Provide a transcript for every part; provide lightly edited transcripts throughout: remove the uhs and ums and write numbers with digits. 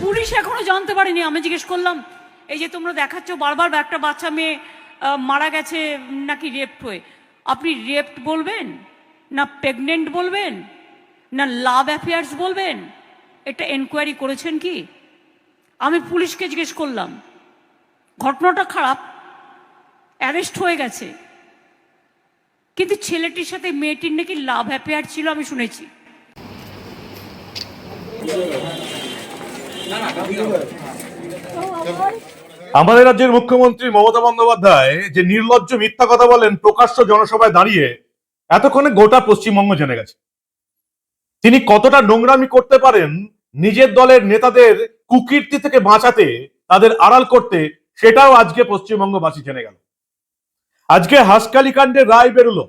Police এখনো জানতে পারেনি। আমি জিজ্ঞেস করলাম, এই যে তোমরা দেখাচ্ছ বারবার একটা বাচ্চা মেয়ে মারা গেছে নাকি রেপ্ট হয়ে, আপনি রেপ্ট বলবেন না প্রেগনেন্ট বলবেন না লাভ অ্যাফেয়ার্স বলবেন? এটা এনকোয়ারি করেছেন কি? আমি পুলিশকে জিজ্ঞেস করলাম। ঘটনাটা খারাপ, অ্যারেস্ট হয়ে গেছে, কিন্তু ছেলেটির সাথে মেয়েটির নাকি লাভ অ্যাফেয়ার ছিল আমি শুনেছি। আমাদের রাজ্যের মুখ্যমন্ত্রী মমতা বন্দ্যোপাধ্যায় যে নির্লজ্জ মিথ্যা কথা বলেন প্রকাশ্য জনসভায় দাঁড়িয়ে, এতক্ষণে গোটা পশ্চিমবঙ্গ জেনে গেছে তিনি কতটা নোংরামি করতে পারেন। নিজের দলের নেতাদের কুকীর্তি থেকে বাঁচাতে, তাদের আড়াল করতে, সেটাও আজকে পশ্চিমবঙ্গবাসী জেনে গেল। আজকে হাসকালি কাণ্ডের রায় বেরোলো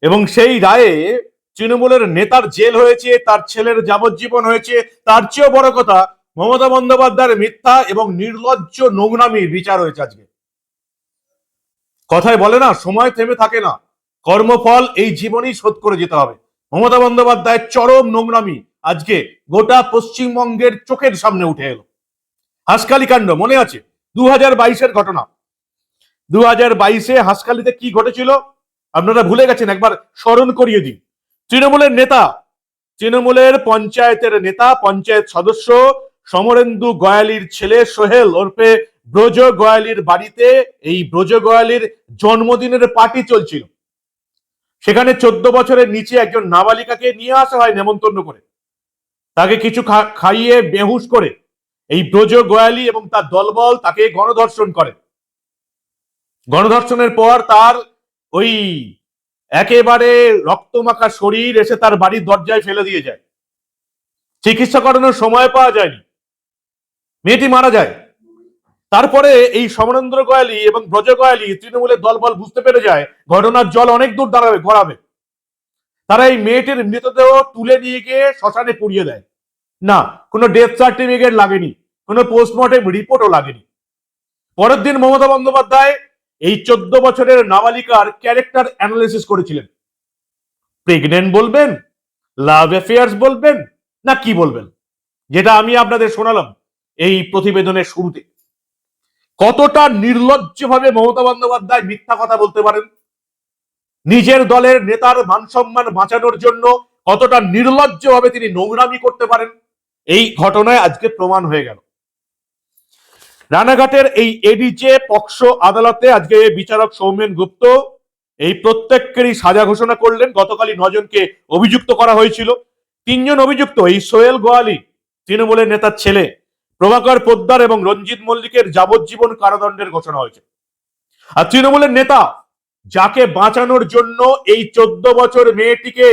এবং সেই রায়ে তৃণমূলের নেতার জেল হয়েছে, তার ছেলের যাবজ্জীবন হয়েছে। তার চেয়েও বড় কথা, মমতা বন্দ্যোপাধ্যায়ের মিথ্যা এবং নির্লজ্জ নোংরামির বিচার হয়েছে আজকে। কথায় বলে না, সময় থেমে থাকে না, কর্মফল এই জীবনেই শোধ করে যেতে হবে। মমতা বন্দ্যোপাধ্যায়ের চরম নোংরামি আজকে গোটা পশ্চিমবঙ্গের চোখের সামনে উঠে এলো। হাসকালি কাণ্ড মনে আছে 2022-এর ঘটনা। 2022-এ হাসকালিতে কি ঘটেছিল আপনারা ভুলে গেছেন, একবার স্মরণ করিয়ে দিই। তৃণমূলের নেতা, তৃণমূলের পঞ্চায়েতের নেতা, পঞ্চায়েত সদস্য সমরেন্দু গয়ালির ছেলে সোহেল ওরফে ব্রজ গয়ালির বাড়িতে এই ব্রজ গয়ালির জন্মদিনের পার্টি চলছিল। সেখানে 14 বছরের নিচে একজন নাবালিকাকে নিয়ে আসা হয় নেমন্তন্ন করে। তাকে কিছু খাইয়ে বেহুশ করে এই ব্রজ গয়ালি এবং তার দলবল তাকে গণধর্ষণ করে। গণধর্ষণের পর তার ওই একেবারে রক্তমাখা শরীর এসে তার বাড়ির দরজায় ফেলে দিয়ে যায়। চিকিৎসা করানোর সময় পাওয়া যায়নি, মেয়েটি মারা যায়। তারপরে এই সমরেন্দ্র গয়ালি এবং ব্রজ গয়ালি তৃণমূলের দলবল বুঝতে পেরে যায় ঘটনার জল অনেক দূর গড়াবে। তারা এই মেয়েটির মৃতদেহ তুলে নিয়ে গিয়ে শ্মশানে পুড়িয়ে দেয়। না, কোনো ডেথ সার্টিফিকেট লাগেনি, কোনো পোস্টমর্টেম রিপোর্টও লাগেনি। পরের দিন মমতা বন্দ্যোপাধ্যায় এই 14 বছরের নাবালিকার ক্যারেক্টার অ্যানালিসিস করেছিলেন। প্রেগনেন্ট বলবেন, লাভ অ্যাফেয়ার্স বলবেন, না কি বলবেন? যেটা আমি আপনাদের শোনালাম এই প্রতিবেদনের শুরুতে। কতটা নির্লজ্জভাবে মমতা বন্দ্যোপাধ্যায় মিথ্যা কথা বলতে পারেন, নিজের দলের নেতার মান সম্মান বাঁচানোর জন্য কতটা নির্লজ্জভাবে তিনি নোংরামি করতে পারেন, এই ঘটনায় আজকে প্রমাণ হয়ে গেল। রানাঘাটের এই এডিজে পক্সো আদালতে আজকে বিচারক সৌমেন গুপ্ত এই প্রত্যেকেরই সাজা ঘোষণা করলেন। গতকালই 9 জনকে অভিযুক্ত করা হয়েছিল। 3 জন অভিযুক্ত, এই সোহেল গোয়ালি তৃণমূলের নেতার ছেলে, প্রভাকর পোদ্দার এবং রঞ্জিত মল্লিকের যাবজ্জীবন কারাদণ্ডের ঘোষণা হয়েছে। আর তৃণমূলের নেতা যাকে বাঁচানোর জন্য এই 14 বছর মেয়েটিকে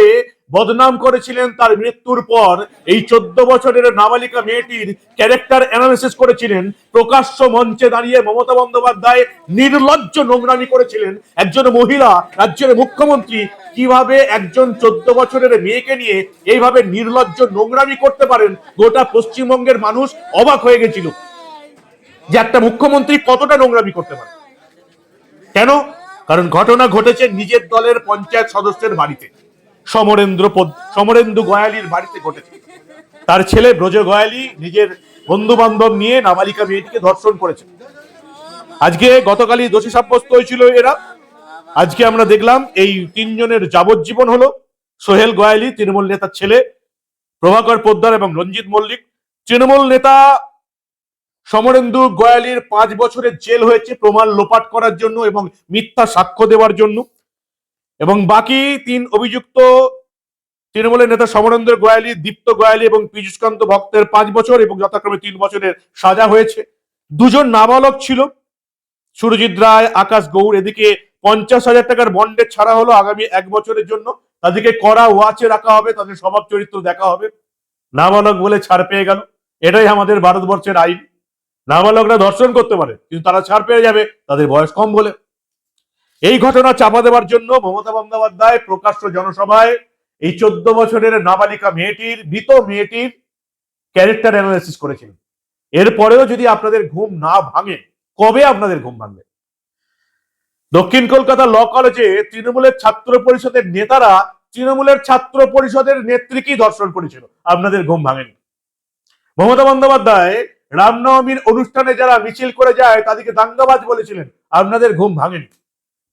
বদনাম করেছিলেন, তার মৃত্যুর পর এই 14 বছরের নাবালিকা মেয়েটির ক্যারেক্টার অ্যানালিসিস করেছিলেন, প্রকাশ্য মঞ্চে দাঁড়িয়ে মমতা বন্দ্যোপাধ্যায় নির্লজ্জ নোংরামি করেছিলেন। একজন মহিলা রাজ্যের মুখ্যমন্ত্রী কিভাবে একজন 14 বছরের মেয়েকে নিয়ে এইভাবে নির্লজ্জ নোংরামি করতে পারেন, গোটা পশ্চিমবঙ্গের মানুষ অবাক হয়ে গেছিল যে একটা মুখ্যমন্ত্রী কতটা নোংরামি করতে পারে। কেন? কারণ ঘটনা ঘটেছে নিজের দলের পঞ্চায়েত সদস্যের বাড়িতে, সমরেন্দু গয়ালির বাড়িতে ঘটেছে। তার ছেলে ব্রজ গয়ালি নিজের বন্ধু বান্ধব নিয়ে নাবালিকা মেয়েটিকে ধর্ষণ করেছে। আজকে গতকালই দোষী সাব্যস্ত হয়েছিল এরা। আজকে আমরা দেখলাম এই 3 জনের যাবজ্জীবন হলো। সোহেল গয়ালি তৃণমূল নেতার ছেলে, প্রভাকর পোদ্দার এবং রঞ্জিত মল্লিক। তৃণমূল নেতা সমরেন্দু গয়ালির 5 বছরের জেল হয়েছে প্রমাণ লোপাট করার জন্য এবং মিথ্যা সাক্ষ্য দেওয়ার জন্য। এবং বাকি 3 অভিযুক্ত তৃণমূলের নেতা সমরেন্দ্র গয়ালি, দীপ্ত গয়ালি এবং পীযুষকান্ত ভক্তের 5 বছর এবং যথাক্রমে 3 বছরের সাজা হয়েছে। 2 জন নাবালক ছিল, সুরজিৎ রায়, আকাশ গৌড়। এদিকে 50,000 টাকার বন্ডে ছাড়া হলো আগামী 1 বছরের জন্য। তাদেরকে কড়া ওয়াচে রাখা হবে, তাদের স্বভাব চরিত্র দেখা হবে। নাবালক বলে ছাড় পেয়ে গেল, এটাই আমাদের ভারতবর্ষের আইন। নাবালকরা ধর্ষণ করতে পারে, কিন্তু তারা ছাড় পেয়ে যাবে তাদের বয়স কম বলে। এই ঘটনা চাপা দেওয়ার জন্য মমতা বন্দ্যোপাধ্যায় প্রকাশ্য জনসভায় এই 14 বছরের নাবালিকা মেয়েটির, মৃত মেয়েটির ক্যারেক্টার অ্যানালিসিস করেছিলেন। এরপরেও যদি আপনাদের ঘুম না ভাঙে, কবে আপনাদের ঘুম ভাঙবে? দক্ষিণ কলকাতা ল কলেজে তৃণমূলের ছাত্র পরিষদের নেতারা তৃণমূলের ছাত্র পরিষদের নেত্রীকেই ধর্ষণ করেছিল, আপনাদের ঘুম ভাঙেনি। মমতা বন্দ্যোপাধ্যায় রামনবমীর অনুষ্ঠানে যারা মিছিল করে যায় তাদেরকে দাঙ্গাবাজ বলেছিলেন, আপনাদের ঘুম ভাঙেনি।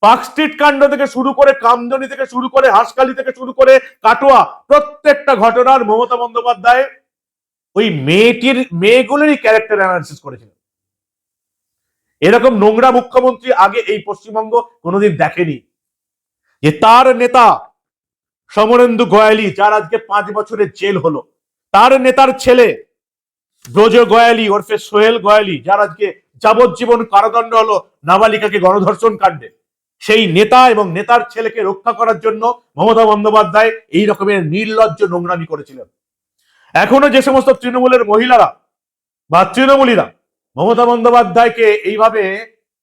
পার্ক স্ট্রিট কাণ্ড থেকে শুরু করে, কামদুনি থেকে শুরু করে, হাঁসখালি থেকে শুরু করে কাটোয়া, প্রত্যেকটা ঘটনার মমতা বন্দ্যোপাধ্যায় ওই মেয়েগুলোরই ক্যারেক্টার অ্যানালিসিস করেছিলেন। এরকম নোংরা মুখ্যমন্ত্রী আগে এই পশ্চিমবঙ্গ কোনোদিন দেখেনি। যে তার নেতা সমরেন্দু গোয়ালি, যার আজকে 5 বছরের জেল হলো, তার নেতার ছেলে ব্রজ গোয়ালি ওরফে সোহেল গোয়ালি, যার আজকে যাবজ্জীবন কারাদণ্ড হলো নাবালিকাকে গণধর্ষণ কাণ্ডে, সেই নেতা এবং নেতার ছেলেকে রক্ষা করার জন্য মমতা বন্দ্যোপাধ্যায় এই রকমের নির্লজ্জ নোংরামি করেছিলেন। এখনো যে সমস্ত তৃণমূলের মহিলারা বা তৃণমূলীরা মমতা বন্দ্যোপাধ্যায়কে এইভাবে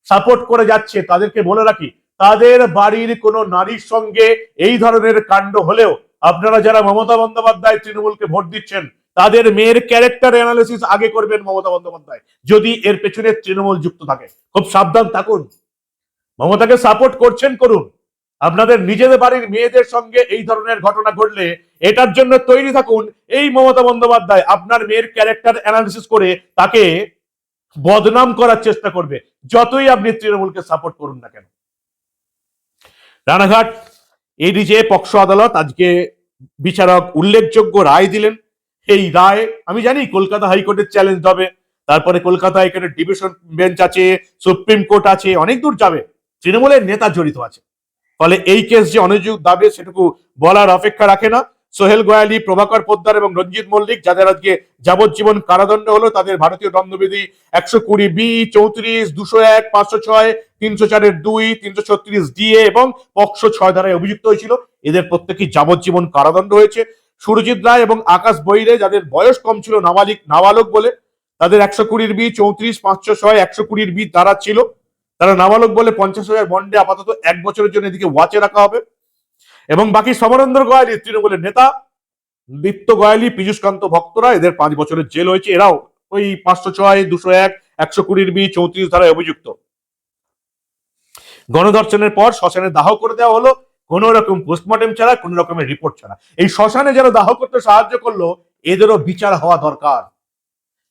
সাপোর্ট করে যাচ্ছে, তাদেরকে বলে রাখি, তাদের বাড়ির কোনো নারীর সঙ্গে এই ধরনের কাণ্ড হলেও আপনারা যারা মমতা বন্দ্যোপাধ্যায় তৃণমূলকে ভোট দিচ্ছেন, তাদের মেয়ের ক্যারেক্টার অ্যানালিসিস আগে করবেন মমতা বন্দ্যোপাধ্যায়, যদি এর পেছনে তৃণমূল যুক্ত থাকে। খুব সাবধান থাকুন। মমতাকে সাপোর্ট করছেন, করুন। আপনাদের নিজেদের বাড়ির মেয়েদের সঙ্গে এই ধরনের ঘটনা ঘটলে এটার জন্য তৈরি থাকুন, এই মমতা বন্দ্যোপাধ্যায় আপনার মেয়ের ক্যারেক্টার অ্যানালিসিস করে তাকে বদনাম করার চেষ্টা করবে, যতই আপনি তৃণমূলকে সাপোর্ট করুন না কেন। রানাঘাট এডিজে পক্সো আদালত আজকে বিচারক উল্লেখযোগ্য রায় দিলেন। এই রায় আমি জানি কলকাতা হাইকোর্টের চ্যালেঞ্জ হবে, তারপরে কলকাতা হাইকোর্টের ডিভিশন বেঞ্চ আছে, সুপ্রিম কোর্ট আছে, অনেক দূর যাবে। তৃণমূলের নেতা জড়িত আছে, ফলে এই কেস যে অনৈতিক দাবি সেটুকু বলার অপেক্ষা রাখে না। সোহেল গোয়ালি, প্রভাকর পোদ্দার এবং রঞ্জিত মল্লিক, যাদের আজকে যাবজ্জীবন কারাদণ্ড হলো, তাদের ভারতীয় দণ্ডবিধি 120B, 34, 201, 506, 304(2), 336DA এবং পক্সো 6 ধারায় অভিযুক্ত হয়েছিল। এদের প্রত্যেকেই যাবজ্জীবন কারাদণ্ড হয়েছে। সুরজিৎ রায় এবং আকাশ বৈরে, যাদের বয়স কম ছিল, নাবালক বলে, তাদের 120B, 34, 506, 120B ধারা ছিল, তারা নাবালক বলে 50,000 বন্ডে আপাতত 1 বছরের জন্য এদিকে ওয়াচে রাখা হবে। এবং বাকি সমরেন্দ্র গোয়ালি, তৃণমূলের নেতা, দীপ্ত গোয়ালি, পীযূষকান্ত ভক্তরা, এদের 5 বছরের জেল হয়েছে। এরাও ওই 506, 201, 120B, 34 ধারায় অভিযুক্ত। গণধর্ষণের পর শ্মশানে দাহ করে দেওয়া হলো, কোন রকম পোস্টমর্টেম ছাড়া, কোন রকমের রিপোর্ট ছাড়া। এই শ্মশানে যারা দাহ করতে সাহায্য করলো, এদেরও বিচার হওয়া দরকার।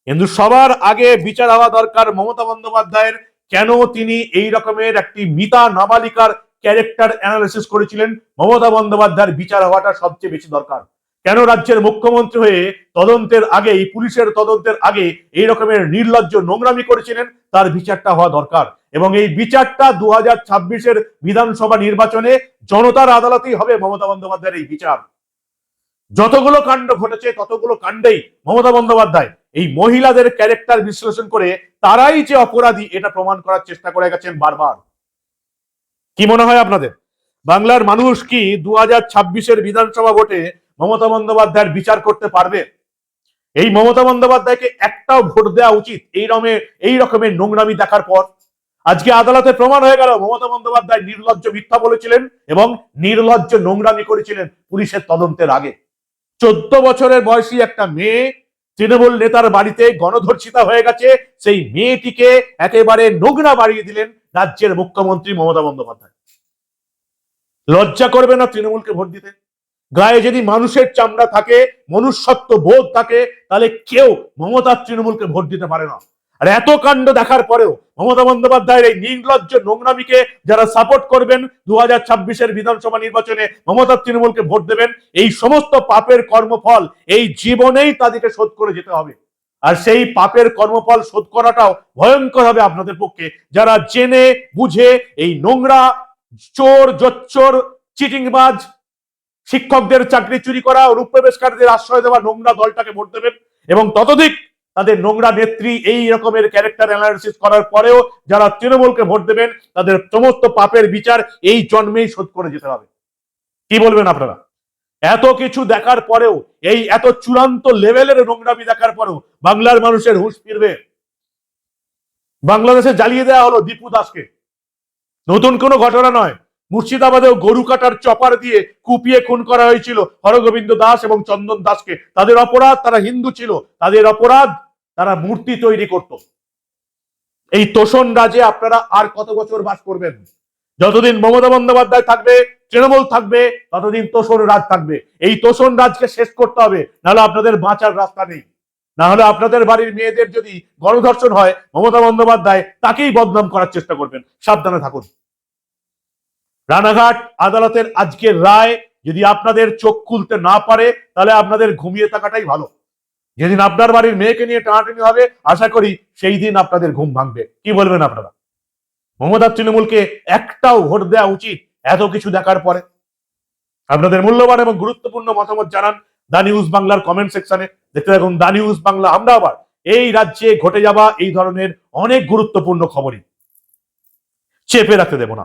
কিন্তু সবার আগে বিচার হওয়া দরকার মমতা বন্দ্যোপাধ্যায়ের। কেন তিনি এই রকমের একটি মিতা নাবালিকার ক্যারেক্টার অ্যানালিসিস করেছিলেন, মমতা বন্দ্যোপাধ্যায়ের বিচার হওয়াটা সবচেয়ে বেশি দরকার। কেন রাজ্যের মুখ্যমন্ত্রী হয়ে তদন্তের আগেই, পুলিশের তদন্তের আগে এই রকমের নির্লজ্জ নোংরামি করেছিলেন, তার বিচারটা হওয়া দরকার। এবং এই বিচারটা 2026-এর বিধানসভা নির্বাচনে জনতার আদালতেই হবে মমতা বন্দ্যোপাধ্যায়ের এই বিচার। যতগুলো কাণ্ড ঘটেছে ততগুলো কাণ্ডেই মমতা বন্দ্যোপাধ্যায় এই মহিলাদের ক্যারেক্টার বিশ্লেষণ করে তারাই যে অপরাধী এটা প্রমাণ করার চেষ্টা করে গেছেন বারবার। কি মনে হয় আপনাদের, বাংলার মানুষ কি 2026-এর বিধানসভা ভোটে মমতা বন্দ্যোপাধ্যায়ের বিচার করতে পারবে? এই মমতা বন্দ্যোপাধ্যায়কে একটাও ভোট দেওয়া উচিত এই রকমের নোংরামি দেখার পর? আজকে আদালতে প্রমাণ হয়ে গেল মমতা বন্দ্যোপাধ্যায় নির্লজ্জ মিথ্যা বলেছিলেন এবং নির্লজ্জ নোংরামি করেছিলেন পুলিশের তদন্তের আগে। 14 বছরের বয়সী একটা মেয়ে তৃণমূল নেতার বাড়িতে গণধর্ষিতা হয়ে গেছে, সেই মেয়েটিকে একেবারে নোংরা বাড়িয়ে দিলেন রাজ্যের মুখ্যমন্ত্রী মমতা বন্দ্যোপাধ্যায়। লজ্জা করবে না তৃণমূলকে ভোট দিতে? গায়ে যদি মানুষের চামড়া থাকে, মনুষ্যত্ব বোধ থাকে, তাহলে কেউ মমতার তৃণমূলকে ভোট দিতে পারে না। আর এত কাণ্ড দেখার পরেও মমতা বন্দ্যোপাধ্যায়ের এই নির্লজ্জ নোংরামিকে যারা সাপোর্ট করবেন, 2026-এর বিধানসভা নির্বাচনে মমতার তৃণমূলকে ভোট দেবেন, এই সমস্ত পাপের কর্মফল এই জীবনেই তাদেরকে শোধ করে যেতে হবে। আর সেই পাপের কর্মফল শোধ করাটাও ভয়ঙ্কর হবে আপনাদের পক্ষে, যারা জেনে বুঝে এই নোংরা চোর, জোচ্চোর, চিটিংবাজ, শিক্ষকদের চাকরি চুরি করা, অনুপ্রবেশকারীদের আশ্রয় দেওয়া নোংরা দলটাকে ভোট দেবেন। এবং ততোধিক তাদের নোংরা নেত্রী এই রকমের ক্যারেক্টার অ্যানালিসিস করার পরেও যারা তৃণমূলকে ভোট দেবেন, তাদের সমস্ত পাপের বিচার এই জন্মেই শোধ করে যেতে হবে। কি বলবেন আপনারা? এত কিছু দেখার পরেও, এই এত চূড়ান্ত লেভেলের নোংরামি দেখার পরেও বাংলার মানুষের হুঁশ ফিরবে? বাংলাদেশে জ্বালিয়ে দেওয়া হলো দীপু দাসকে, নতুন কোনো ঘটনা নয়। মুর্শিদাবাদেও গরু কাটার চপার দিয়ে কুপিয়ে খুন করা হয়েছিল হরগোবিন্দ দাস এবং চন্দন দাসকে। তাদের অপরাধ, তারা হিন্দু ছিল। তাদের অপরাধ, তারা মূর্তি তৈরি করত। এই তোষণ রাজে আপনারা আর কত বছর বাস করবেন? যতদিন মমতা বন্দ্যোপাধ্যায় থাকবে, তৃণমূল থাকবে, ততদিন তোষণ রাজ থাকবে। এই তোষণ রাজকে শেষ করতে হবে, নাহলে আপনাদের বাঁচার রাস্তা নেই। না হলে আপনাদের বাড়ির মেয়েদের যদি গণধর্ষণ হয়, মমতা বন্দ্যোপাধ্যায় তাকেই বদনাম করার চেষ্টা করবেন। সাবধানে থাকুন। রানাঘাট আদালতের আজকের রায় যদি আপনাদের চোখ খুলতে না পারে, তাহলে আপনাদের ঘুমিয়ে থাকাটাই ভালো। যেদিন আপনার বাড়ির মেয়েকে নিয়ে টানাটানি হবে, আশা করি সেই দিন আপনাদের ঘুম ভাঙবে। কি বলবেন আপনারা? মমতা তৃণমূলকে একটাও ভোট দেওয়া উচিত এত কিছু দেখার পরে? আপনাদের মূল্যবান এবং গুরুত্বপূর্ণ মতামত জানান দা নিউজ বাংলার কমেন্ট সেকশনে। দেখতে থাকুন দা নিউজ বাংলা। আমরা আবার এই রাজ্যে ঘটে যাওয়া এই ধরনের অনেক গুরুত্বপূর্ণ খবরই চেপে রাখতে দেব না।